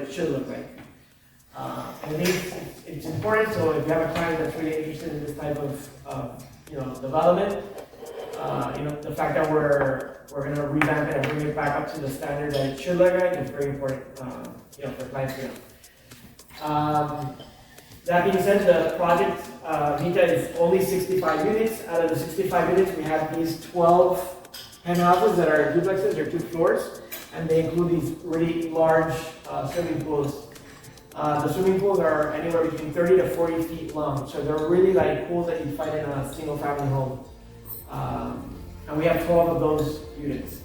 it should look like. I think it's important, so if you have a client that's really interested in this type of development, the fact that we're going to revamp it and bring it back up to the standard that it should look like is very important, for clients to know. That being said, the project Vita is only 65 units. Out of the 65 units, we have these 12 penthouses that are duplexes, they're 2 floors, and they include these really large swimming pools. The swimming pools are anywhere between 30 to 40 feet long, so they're really like pools that you find in a single family home. And we have 12 of those units.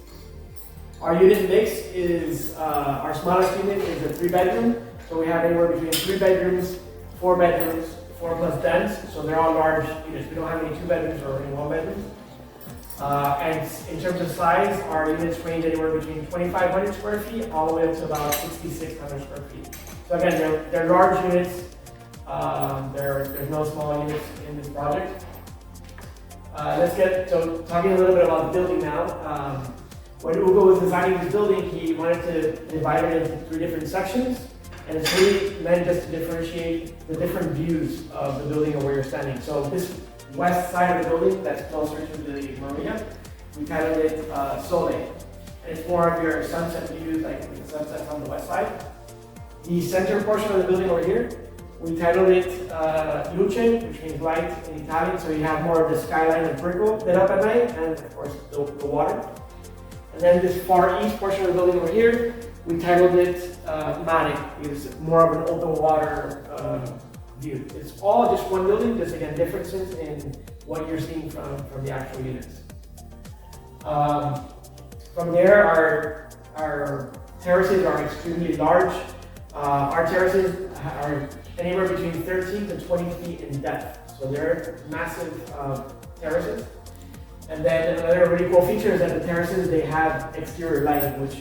Our unit mix is, our smallest unit is a 3-bedroom, so we have anywhere between 3 bedrooms, 4 bedrooms, 4 plus dens, so they're all large units. We don't have any 2 bedrooms or any 1 bedrooms. And in terms of size, our units range anywhere between 2,500 square feet all the way up to about 6,600 square feet. So again, they're large units. There's no small units in this project. Let's get to talking a little bit about the building now. When Ugo was designing this building, he wanted to divide it into 3 different sections, and it's really meant just to differentiate the different views of the building and where you're standing. So this west side of the building that's closer to the marina, we titled it Sole. And it's more of your sunset views, like the sunsets on the west side. The center portion of the building over here, we titled it Luce, which means light in Italian, so you have more of the skyline and brickle lit up at night, and of course the water. And then this far east portion of the building over here, we titled it Mare, it's more of an open water view. It's all just one building, just again differences in what you're seeing from the actual units. From there, our terraces are extremely large. Our terraces are anywhere between 13 to 20 feet in depth, so they're massive terraces. And then another really cool feature is that the terraces, they have exterior lighting, which,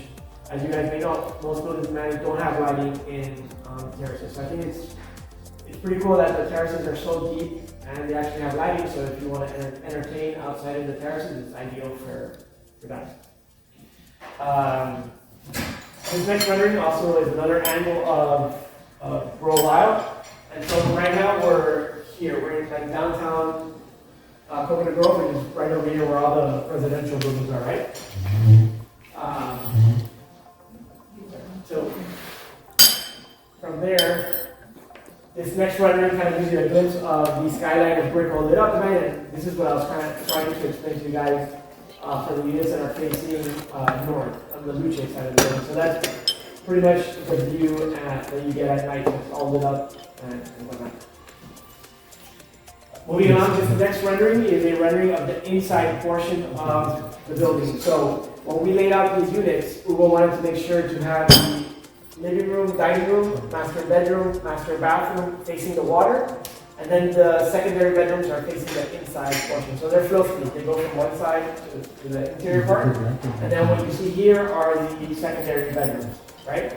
as you guys may know, most buildings in Miami don't have lighting in terraces. So I think it's pretty cool that the terraces are so deep and they actually have lighting, so if you want to entertain outside in the terraces, it's ideal for that. This next rendering also is another angle of Rural Isle. And so right now we're here, we're in like downtown Coconut Grove, which is right over here where all the residential buildings are, right? So from there, this next rendering kind of gives you a glimpse of the skyline of brick all lit up tonight, and this is what I was kind of trying to explain to you guys for the units that are facing north on the Luce side of the building. So that's pretty much the view that you get at night. It's all lit up and whatnot. Moving on, this next rendering is a rendering of the inside portion of the building. So when we laid out these units, Ugo wanted to make sure to have the living room, dining room, master bedroom, master bathroom facing the water, and then the secondary bedrooms are facing the inside portion. So they're flow-free. They go from one side to the interior part, and then what you see here are the secondary bedrooms, right?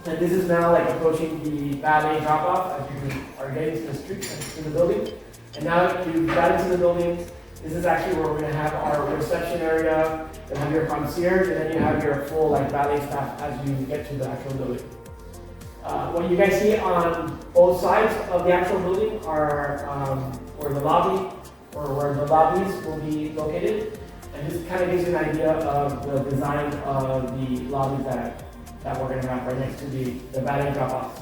And this is now like approaching the valet drop-off as you are getting to the street and to the building. And now you've got into the building. This is actually where we're going to have our reception area, then have your concierge, and then you have your full like valet staff as you get to the actual building. What you guys see on both sides of the actual building are where the lobby or where the lobbies will be located. And this kind of gives you an idea of the design of the lobbies that we're going to have right next to the valet drop-offs.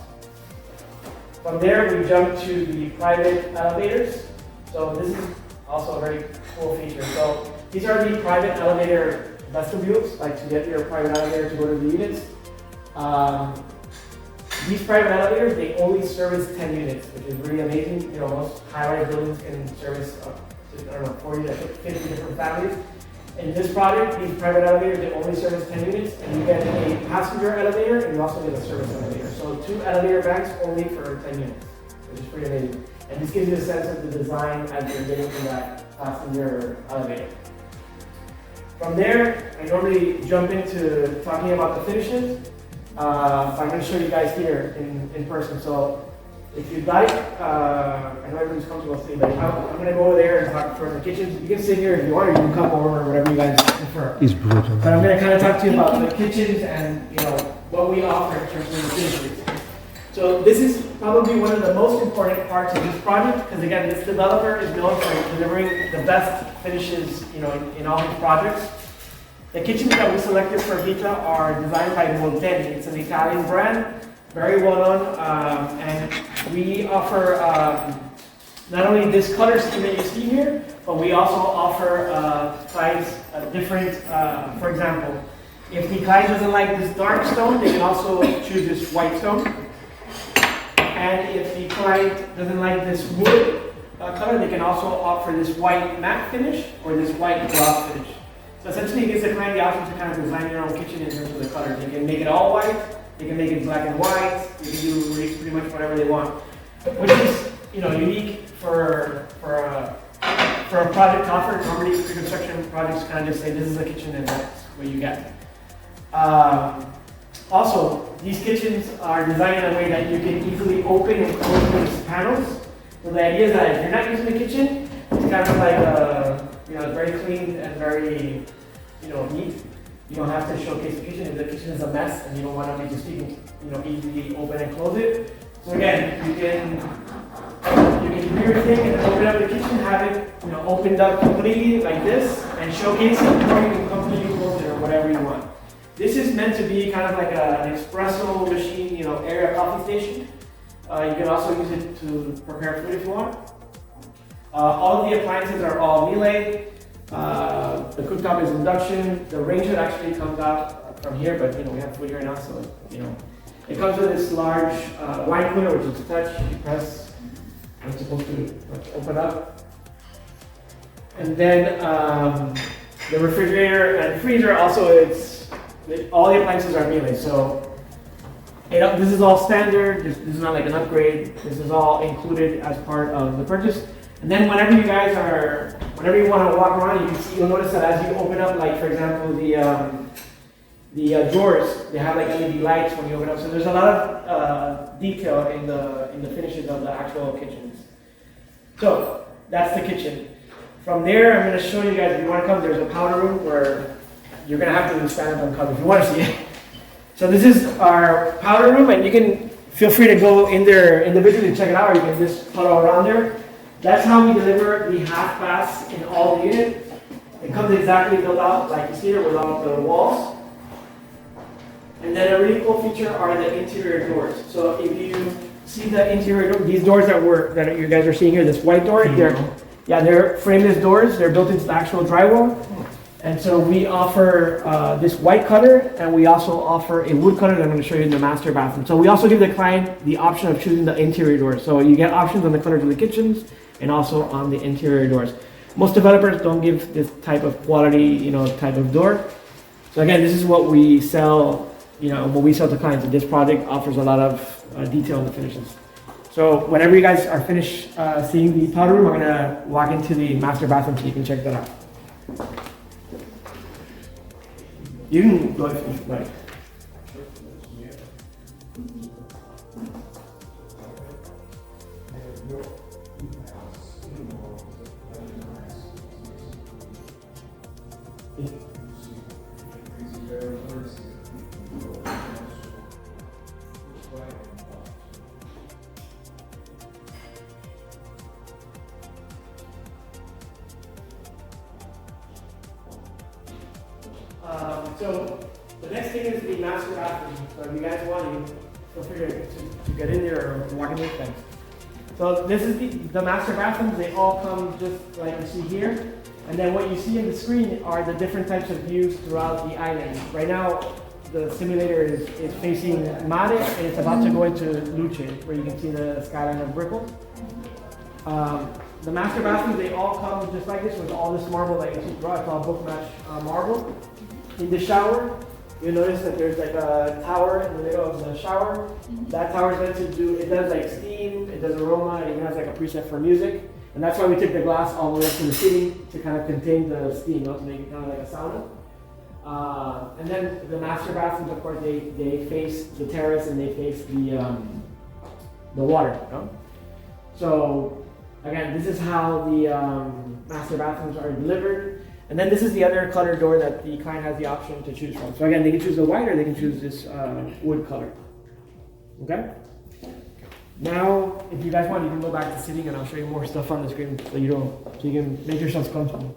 From there, we jump to the private elevators. So this is also a very cool feature. So these are the private elevator vestibules, like to get your private elevator to go to the units. These private elevators, they only service 10 units, which is really amazing. You know, most high-rise buildings can service up to, 40 to 50 different families. In this project, these private elevators, they only service 10 units, and you get a passenger elevator, and you also get a service elevator. So 2 elevator banks only for 10 units, which is pretty amazing. And this gives you a sense of the design as you're getting to that passenger elevator. From there, I normally jump into talking about the finishes. I'm going to show you guys here in person. So if you'd like, I know everyone's comfortable sitting, but I'm going to go over there and talk for the kitchens. You can sit here if you want, or you can come over, or whatever you guys prefer. It's brutal. But I'm going to kind of talk to you about the kitchens and, what we offer in terms of the finishes. So this is probably one of the most important parts of this project, because again, this developer is known for delivering the best finishes, in all his projects. The kitchens that we selected for Vita are designed by Molteni. It's an Italian brand, very well known, and we offer not only this color scheme that you see here, but we also offer clients different, for example, if the client doesn't like this dark stone, they can also choose this white stone. And if the client doesn't like this wood color, they can also opt for this white matte finish or this white gloss finish. So essentially it gives the client the option to kind of design their own kitchen in terms of the color. They can make it all white, they can make it black and white, they can do pretty much whatever they want. Which is unique for a project offer. Normally pre-construction projects kind of just say this is a kitchen and that's what you get. Also, these kitchens are designed in a way that you can easily open and close these panels. So the idea is that if you're not using the kitchen, it's kind of like very clean and very neat. You don't have to showcase the kitchen. If the kitchen is a mess and you don't want to be just easily open and close it. So again, you can do your thing and open up the kitchen, have it opened up completely like this and showcase it, or you can completely close it or whatever you want. This is meant to be kind of like an espresso machine, area coffee station. You can also use it to prepare food if you want. All of the appliances are all Miele. The cooktop is induction. The range hood actually comes out from here, but we have food here now, so it comes with this large wine cooler, which is touch. You press, and it's supposed to open up. And then the refrigerator and freezer also all the appliances are Miele, so this is all standard. This is not like an upgrade. This is all included as part of the purchase. And then whenever you want to walk around, you'll notice that as you open up, like for example, the drawers, they have like LED lights when you open up. So there's a lot of detail in the finishes of the actual kitchens. So that's the kitchen. From there, I'm going to show you guys. If you want to come, there's a powder room where you're going to have to stand up and come if you want to see it. So this is our powder room, and you can feel free to go in there individually to check it out, or you can just huddle around there. That's how we deliver the half baths in all the unit. It comes exactly built out like you see here with all the walls. And then a really cool feature are the interior doors. So if you see the interior door, these doors that you guys are seeing here, this white door, they're frameless doors. They're built into the actual drywall. And so we offer this white color, and we also offer a wood color that I'm going to show you in the master bathroom. So we also give the client the option of choosing the interior doors. So you get options on the colors of the kitchens and also on the interior doors. Most developers don't give this type of quality, type of door. So again, this is what we sell, what we sell to clients. And this project offers a lot of detail in the finishes. So whenever you guys are finished seeing the powder room, we're going to walk into the master bathroom so you can check that out. You can go if you like. So the next thing is the master bathroom. So if you guys want, you feel free to get in there or walk in with them. So this is the master bathrooms. They all come just like you see here. And then what you see on the screen are the different types of views throughout the island. Right now, the simulator is facing Mare, and it's about to go into Luce, where you can see the skyline of Brickell. The master bathrooms, they all come just like this with all this marble that you see throughout. It's all book match marble. In the shower, you'll notice that there's like a tower in the middle of the shower. That tower is meant to it does like steam, it does aroma, it even has like a preset for music. And that's why we took the glass all the way up to the ceiling to kind of contain the steam, to make it kind of like a sauna. And then the master bathrooms, of course, they face the terrace and they face the water. So again, this is how the master bathrooms are delivered. And then this is the other color door that the client has the option to choose from. So again, they can choose the white or they can choose this wood color. Okay? Now, if you guys want, you can go back to sitting and I'll show you more stuff on the screen so you can make yourselves comfortable.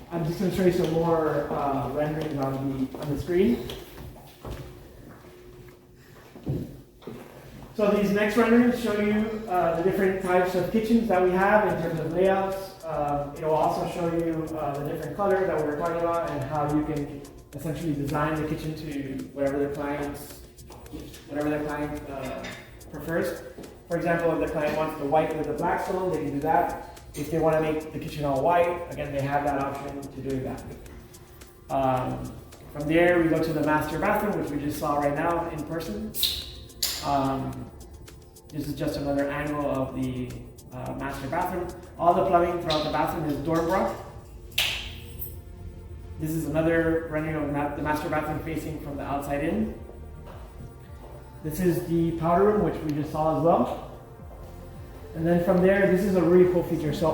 I'm just going to show you some more renderings on the screen. So these next renderings show you the different types of kitchens that we have in terms of layouts. It will also show you the different colors that we were talking about and how you can essentially design the kitchen to whatever the client prefers. For example, if the client wants the white with the black stone, they can do that. If they want to make the kitchen all white, again, they have that option to doing that. From there, we go to the master bathroom, which we just saw right now in person. This is just another angle of the master bathroom. All the plumbing throughout the bathroom is Dornbrock. This is another rendering of the master bathroom facing from the outside in. This is the powder room, which we just saw as well. And then from there, this is a really cool feature. So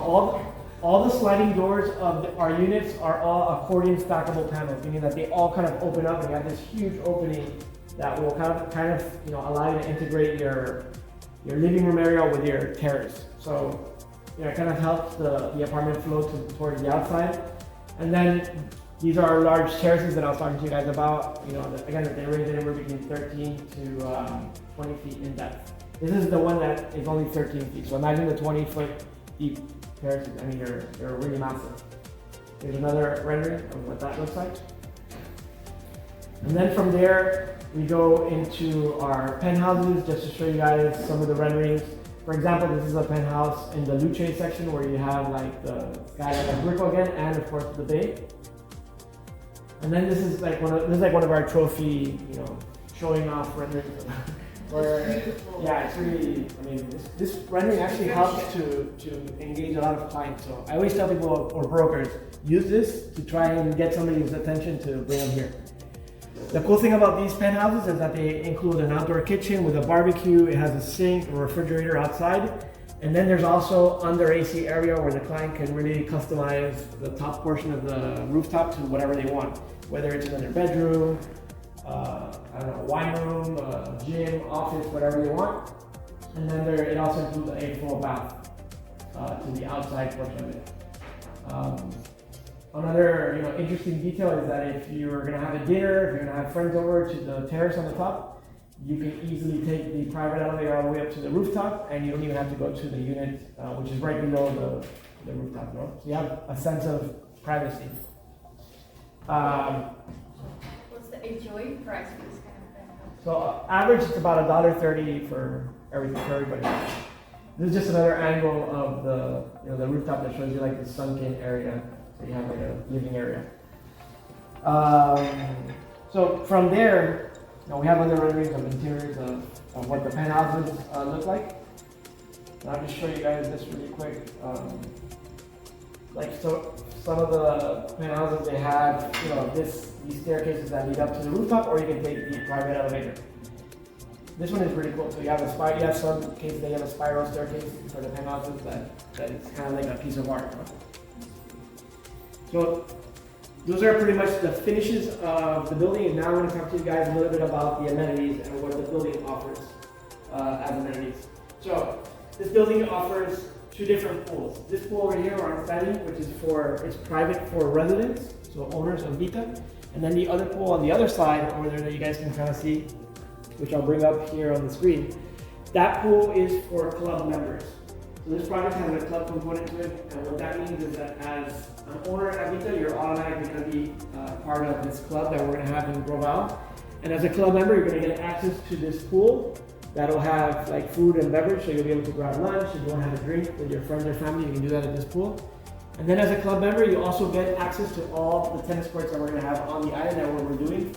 all the sliding doors of our units are all accordion stackable panels, meaning that they all kind of open up and you have this huge opening that will kind of allow you to integrate your living room area with your terrace. So it kind of helps the apartment flow towards the outside. And then these are large terraces that I was talking to you guys about. Again, they range anywhere between 13 to 20 feet in depth. This is the one that is only 13 feet. So imagine the 20-foot deep terraces. I mean, they're really massive. Here's another rendering of what that looks like. And then from there, we go into our penthouses just to show you guys some of the renderings. For example, this is a penthouse in the luce section where you have like the skylight of Brickell again, and of course the bay. And then this is like one of our trophy, showing off renderings. Yeah, it's really. I mean, this rendering actually helps to engage a lot of clients. So I always tell people or brokers, use this to try and get somebody's attention to bring them here. The cool thing about these penthouses is that they include an outdoor kitchen with a barbecue. It has a sink, a refrigerator outside. And then there's also under AC area where the client can really customize the top portion of the rooftop to whatever they want. Whether it's another bedroom, wine room, gym, office, whatever they want. And then it also includes a full bath to the outside portion of it. Another interesting detail is that if you're going to have a dinner, if you're going to have friends over to the terrace on the top, you can easily take the private elevator all the way up to the rooftop, and you don't even have to go to the unit, which is right below the rooftop. So you have a sense of privacy. What's the HOA price for this kind of thing? So average, it's about $1.30 for everybody. This is just another angle of the rooftop that shows you like the sunken area. So you have like a living area. So from there, we have other renderings of interiors of what the penthouses look like. And I'll just show you guys this really quick. So some of the penthouses, they have these staircases that lead up to the rooftop, or you can take the private elevator. This one is really cool. So you have some cases they have a spiral staircase for the penthouses that it's kind of like a piece of art. So those are pretty much the finishes of the building, and now I'm going to talk to you guys a little bit about the amenities and what the building offers as amenities. So this building offers two different pools. This pool over here where I'm standing, which is it's private for residents, so owners of Vita, and then the other pool on the other side over there that you guys can kind of see, which I'll bring up here on the screen. That pool is for club members. So this project has a club component to it, and what that means is that as an owner at Vita, you're automatically going to be part of this club that we're going to have in Groval. And as a club member, you're going to get access to this pool that'll have like food and beverage, so you'll be able to grab lunch. If you want to have a drink with your friends or family, you can do that at this pool. And then as a club member, you also get access to all the tennis courts that we're going to have on the island that we're doing.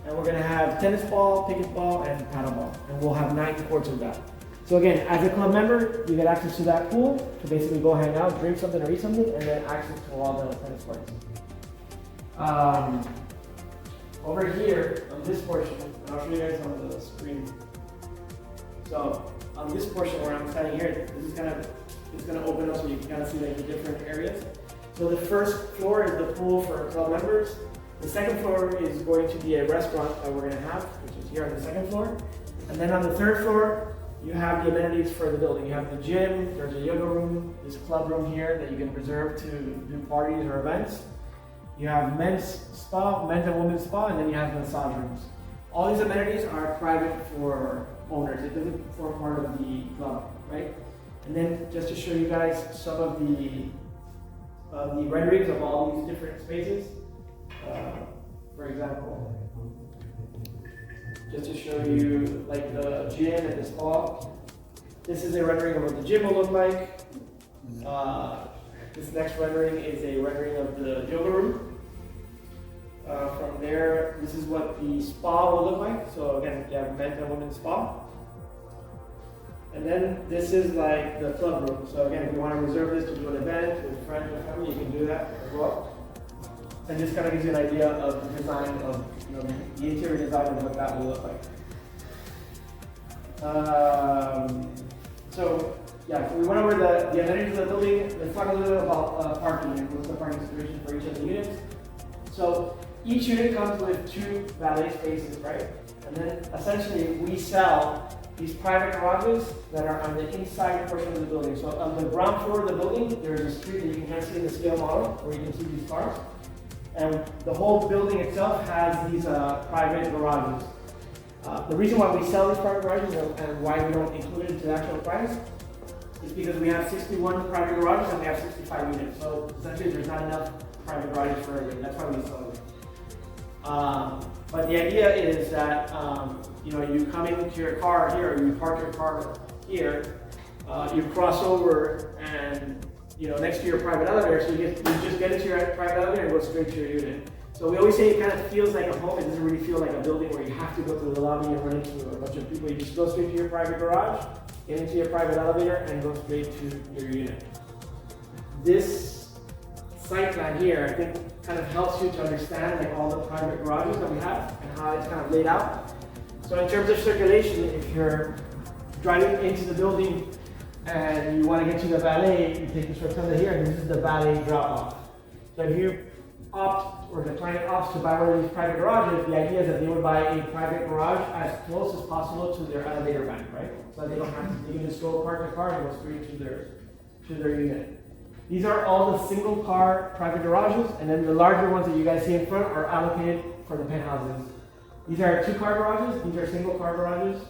And we're going to have tennis ball, pickleball, and paddle ball. And we'll have 9 courts of that. So again, as a club member, you get access to that pool to basically go hang out, drink something or eat something, and then access to all the tennis courts. Over here, on this portion, and I'll show you guys on the screen. So on this portion where I'm standing here, it's going to open up so you can kind of see like the different areas. So the first floor is the pool for club members. The second floor is going to be a restaurant that we're gonna have, which is here on the second floor. And then on the third floor, you have the amenities for the building. You have the gym, there's a yoga room, this club room here that you can reserve to do parties or events. You have men's spa, men's and women's spa, and then you have massage rooms. All these amenities are private for owners. It doesn't form part of the club, right? And then just to show you guys some of the renderings of all these different spaces. For example, just to show you like the gym and the spa. This is a rendering of what the gym will look like. This next rendering is a rendering of the yoga room. From there, this is what the spa will look like. So again, you have men's and women's spa. And then this is like the club room. So again, if you want to reserve this to do an event with friends or family, you can do that as well. And this kind of gives you an idea of the design of, the interior design of what that will look like. So we went over the amenities of the building. Let's talk a little bit about parking and what's the parking situation for each of the units. So each unit comes with 2 valet spaces, right? And then essentially we sell these private garages that are on the inside portion of the building. So on the ground floor of the building, there's a street that you can kind of see in the scale model where you can see these cars. And the whole building itself has these private garages. The reason why we sell these private garages and why we don't include it into the actual price is because we have 61 private garages and we have 65 units. So essentially there's not enough private garages for everything. That's why we sell them. But the idea is that you come into your car here, or you park your car here, you cross over and next to your private elevator, so you just get into your private elevator and go straight to your unit. So we always say it kind of feels like a home. It doesn't really feel like a building where you have to go through the lobby and run into a bunch of people. You just go straight to your private garage, get into your private elevator, and go straight to your unit. This site plan here, I think, kind of helps you to understand like all the private garages that we have and how it's kind of laid out. So in terms of circulation, if you're driving into the building and you want to get to the valet, you take the short cut here, and this is the valet drop-off. So if you opt, or the client opts to buy one of these private garages, the idea is that they would buy a private garage as close as possible to their elevator bank, right? So they don't have to, they can just go park the car and go straight to their unit. These are all the single car private garages, and then the larger ones that you guys see in front are allocated for the penthouses. These are 2-car garages, these are single car garages.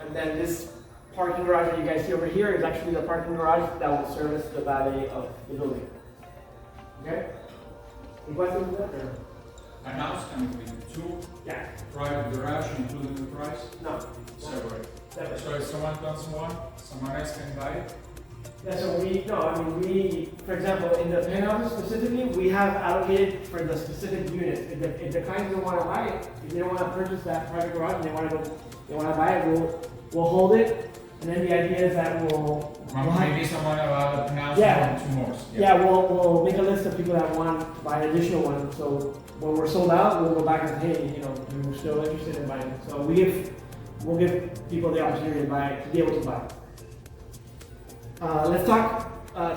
And then this parking garage that you guys see over here is actually the parking garage that will service the valet of the building. Okay? Any questions with that? Or? A house can be 2 private garage including the price? No. Separate. Separate. So if someone wants one, someone else can buy it? Yeah, so we, for example, in the penthouses specifically, we have allocated for the specific unit. If the client doesn't want to buy it, if they don't want to purchase that private garage and they want to buy it, we'll hold it. And then the idea is that we'll maybe someone about the penthouses yeah. want 2 more. Yeah, we'll make a list of people that want to buy an additional one. So when we're sold out, we'll go back and say, hey, we're still interested in buying it. So we'll give people the opportunity to be able to buy. Let's talk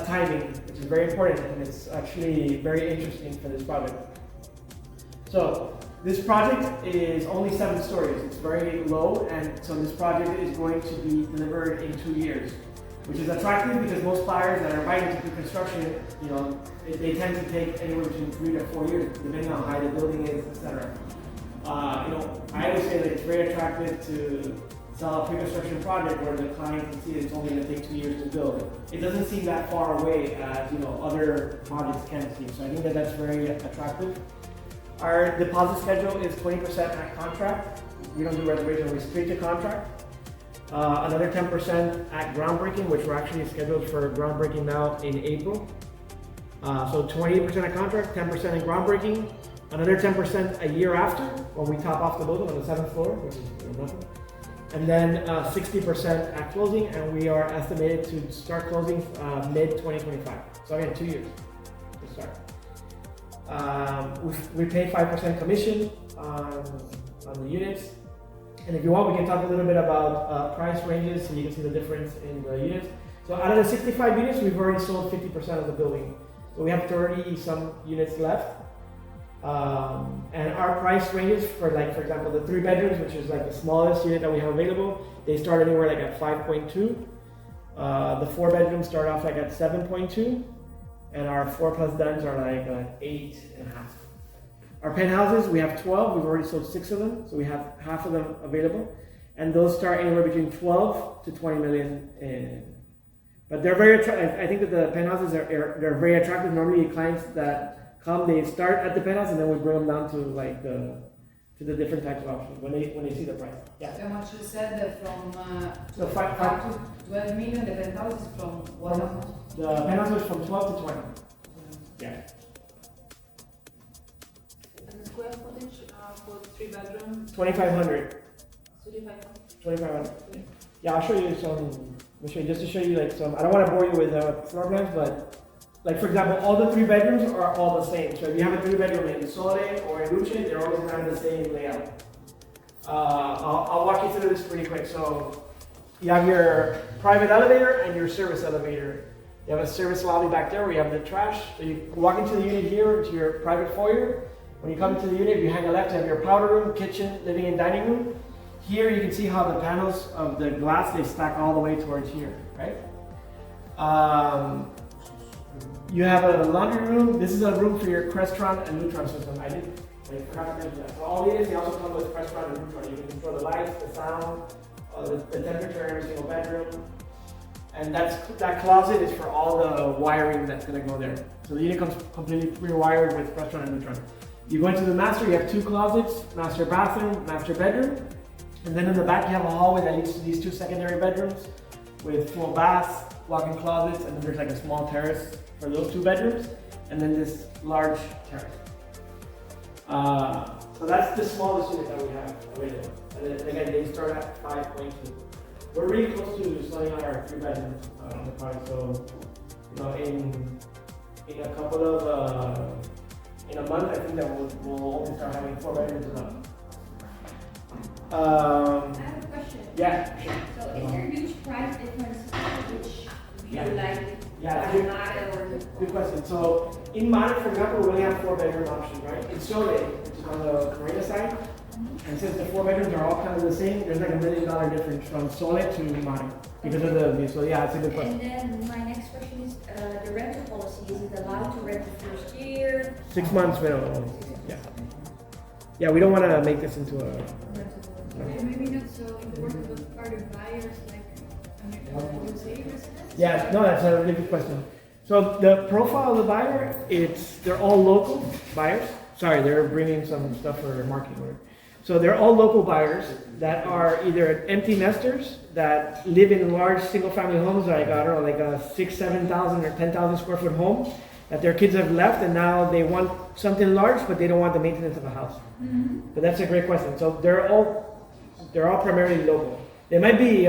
timing, which is very important, and it's actually very interesting for this project. So this project is only 7 stories. It's very low, and so this project is going to be delivered in 2 years, which is attractive because most buyers that are buying into construction, they tend to take anywhere between 3 to 4 years, depending on how high the building is, etc. I always say that it's very attractive to sell a pre-construction project where the client can see that it's only going to take 2 years to build. It doesn't seem that far away as other projects can seem. So I think that that's very attractive. Our deposit schedule is 20% at contract. We don't do reservation, we straight to contract. Another 10% at groundbreaking, which we're actually scheduled for groundbreaking now in April. So 28% at contract, 10% at groundbreaking. Another 10% a year after, when we top off the building on the 7th floor, which is nothing. And then 60% at closing, and we are estimated to start closing mid-2025. So again, 2 years to start. We pay 5% commission on the units. And if you want, we can talk a little bit about price ranges so you can see the difference in the units. So out of the 65 units, we've already sold 50% of the building. So we have 30 some units left. And our price ranges for like, for example, the 3 bedrooms, which is like the smallest unit that we have available, they start anywhere like at 5.2. The 4 bedrooms start off like at 7.2. And our 4+ duns are like 8.5. Our penthouses, we have 12. We've already sold 6 of them. So we have half of them available. And those start anywhere between 12 to 20 million. But they're very attractive. I think that the penthouses they're very attractive. Normally clients that come, they start at the penthouse and then we bring them down to like the different types of options when they see the price. Yeah. How much you said that from So up to 12 million, the penthouse is from what amount? The penthouse is from 12 to 20. Yeah. And the square footage for 3 bedroom? 2,500. 3,500. 2,500. Yeah, I'll show you some. Let me show you just to show you like some. I don't want to bore you with floor plans, but like for example, all the 3 bedrooms are all the same. So if you have a 3 bedroom in Sole or in Luce, they're always going to have the same layout. I'll walk you through this pretty quick. So you have your private elevator and your service elevator. You have a service lobby back there where you have the trash. So you walk into the unit here, into your private foyer. When you come into the unit, if you hang a left, you have your powder room, kitchen, living and dining room. Here you can see how the panels of the glass, they stack all the way towards here, right? You have a laundry room. This is a room for your Crestron and Neutron system. I forgot to mention that. So all these, they also come with Crestron and Neutron. You can control the lights, the sound, the temperature in every single bedroom. And that closet is for all the wiring that's gonna go there. So the unit comes completely pre-wired with Crestron and Neutron. You go into the master, you have 2 closets, master bathroom, master bedroom. And then in the back, you have a hallway that leads to these 2 secondary bedrooms with full baths, walk-in closets, and then there's like a small terrace for those 2 bedrooms, and then this large terrace. So that's the smallest unit that we have available. And then again, they start at 5.2. We're really close to selling out our 3 bedrooms on the product. So, you know, in a couple of in a month, I think that we'll only start having 4 bedrooms and up. I have a question. Yeah, sure. So is there a huge price difference which you Yeah. like? Yeah, like good, Mare or good question. So in Mare, for example, we only have 4 bedroom options, right? In Sole, which is on the Marina side, and since the 4 bedrooms are all kind of the same, there's like $1 million difference from Sole to Mare because of the view. So yeah, it's a good question. And then my next question is the rental policy. Is it allowed to rent the first year? 6 months minimum. Yeah. Yeah, we don't want to make this into a. Okay, maybe not so important, but are the buyers like USA residents? Yeah, no, that's a really good question. So the profile of the buyer, they're all local buyers. Sorry, they're bringing some stuff for marketing work. So they're all local buyers that are either empty nesters that live in large single-family homes, like I don't know, like a 6,000, 7,000 or 10,000 square foot home that their kids have left, and now they want something large, but they don't want the maintenance of a house. Mm-hmm. But that's a great question. So they're all primarily local. They might be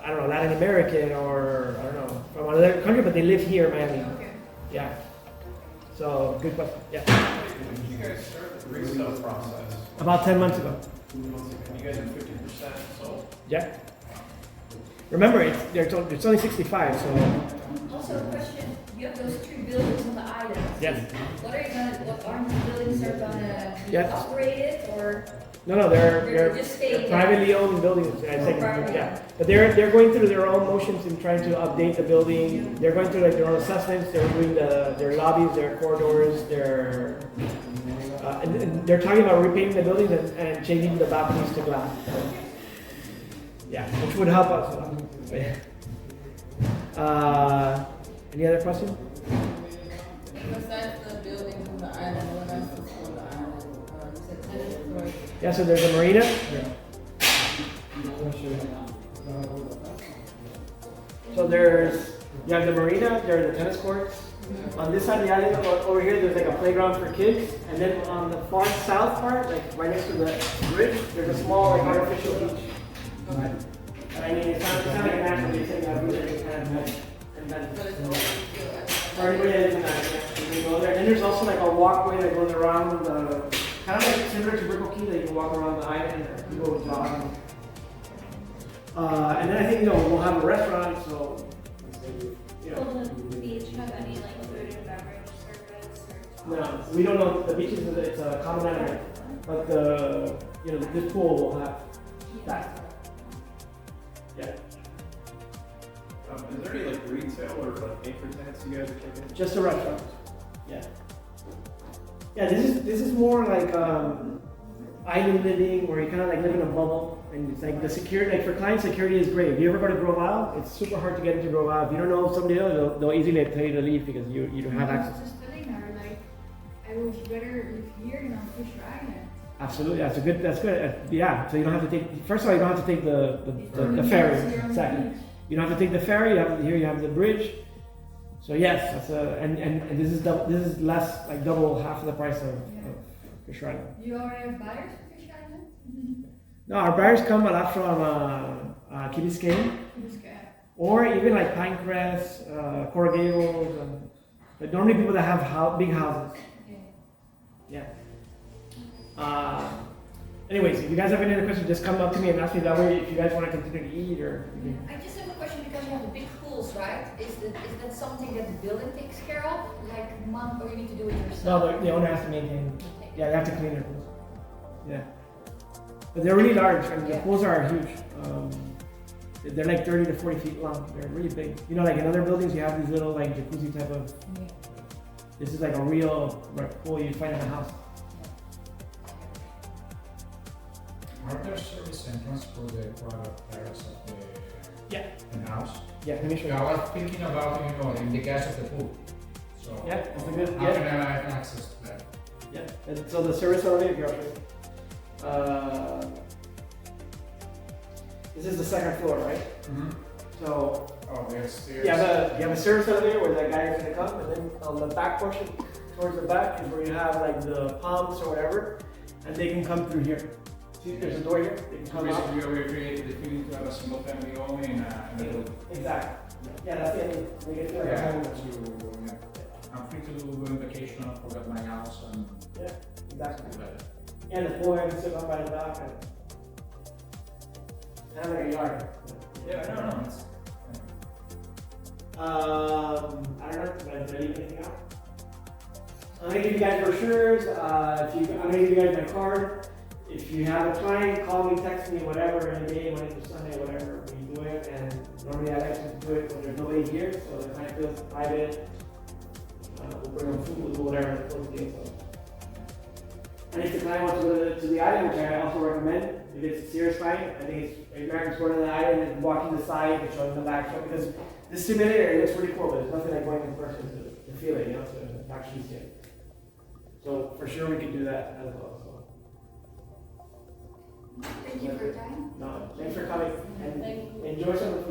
I don't know, Latin American or I don't know, from another country, but they live here in Miami. Okay. Yeah. So good question. Yeah. When did you guys start the resale process? About 10 months ago. You guys are 50% sold? Yeah. Remember, it's only 65, so Also a question, you have those 3 buildings on the island. yes. What aren't the buildings are gonna be Yes. operated or? No, They're they're just staying there. privately owned buildings. I think, Privately. yeah. But they're going through their own motions in trying to update the building. They're going through like their own assessments. They're doing their lobbies, their corridors, and they're talking about repainting the buildings and changing the balconies to glass. Yeah, which would help us. Any other question? Besides the building from the island, what else is on the island? You said tennis court. Yeah, so there's a marina. So you have the marina, there are the tennis courts. On this side of the island, over here, there's like a playground for kids. And then on the far south part, like right next to the bridge, there's a small like artificial beach. Okay. I mean, it's not like a natural beach, it's like a really kind of nice. But it's open still. Everybody lives in that, yeah. You can go there. And then there's also like a walkway that goes around the, kind of like similar to Brickell Key, that you can walk around the island and people would jog. And then I think, we'll have a restaurant, so, you know. Will the beach have any like food and beverage service or? No, we don't know, the beaches, it's a common area, but this pool will have that. Yeah, Is there any like retail or like anchor tenants you guys are taking? just a restaurant, yeah. Yeah, this is more like, island living, where you kind of like live in a bubble, and it's like the security, like for client security is great. If you ever go to Grove Isle, it's super hard to get into Grove Isle. If you don't know somebody else, they'll easily tell you to leave because you don't have I was access. just telling her, like, I would rather live here than on Fish Island. Absolutely, that's good. Yeah, so you don't have to take. First of all, you don't have to take the ferry. Exactly. You don't have to take the ferry. Here you have the bridge. So yes, that's and this is less, like double, half of the price of Fish Island. You already have buyers for Fish Island? No, our buyers come a lot from Key Biscayne, Biscayne. or even like Pinecrest, Coral Gables, but normally people that have big houses. Yeah. Yeah. Anyways, if you guys have any other questions, just come up to me and ask me. That way, if you guys want to continue to eat or. I just have a question because you have the big pools, right? Is that something that the building takes care of, like month, or you need to do it yourself? No, the owner has to maintain. Yeah, they have to clean their pools. Yeah. But they're really large, and the pools are huge. They're like 30 to 40 feet long. They're really big. You know, like in other buildings, you have these little like jacuzzi type of. This is like a real pool you find in a house. Are there service entrance for the private areas of the house? Yeah, let me show you. I was thinking about, in the case of the pool. So Yeah, it's a good. how Yeah. can I have access to that? Yeah, and so the service elevator, here, this is the second floor, right? So Oh, there's stairs. you have a service elevator where that guy is gonna come, and then on the back portion, towards the back, is where you have like the pumps or whatever, and they can come through here. See, there's a door here, they can So come out. basically, we created the feeling to have a single family only in a building. Exactly. Yeah, that's the idea. They get to like a Yeah, home. I'm free to go on vacation and forget my house and Yeah, exactly. do that. And the pool area sit up by the back and kind of like a yard. Yeah, I don't know. I don't know, did I leave anything out? I'm gonna give you guys brochures, I'm gonna give you guys my card. If you have a client, call me, text me, whatever, any day, Monday to Sunday, whatever, we do it. And normally I like to do it when there's nobody here, so the client feels private. We'll bring them food, we'll do whatever the close game, so. And if the client wants to go to the island, which I also recommend, if it's a serious client, I think it's Americans going to the island and walking the side and showing them the back, because this simulated area looks pretty cool, but there's nothing like going in person to feel it, to actually see it. So for sure we can do that as well. So. Thank you for your time. No, thanks for coming and enjoy some of the food.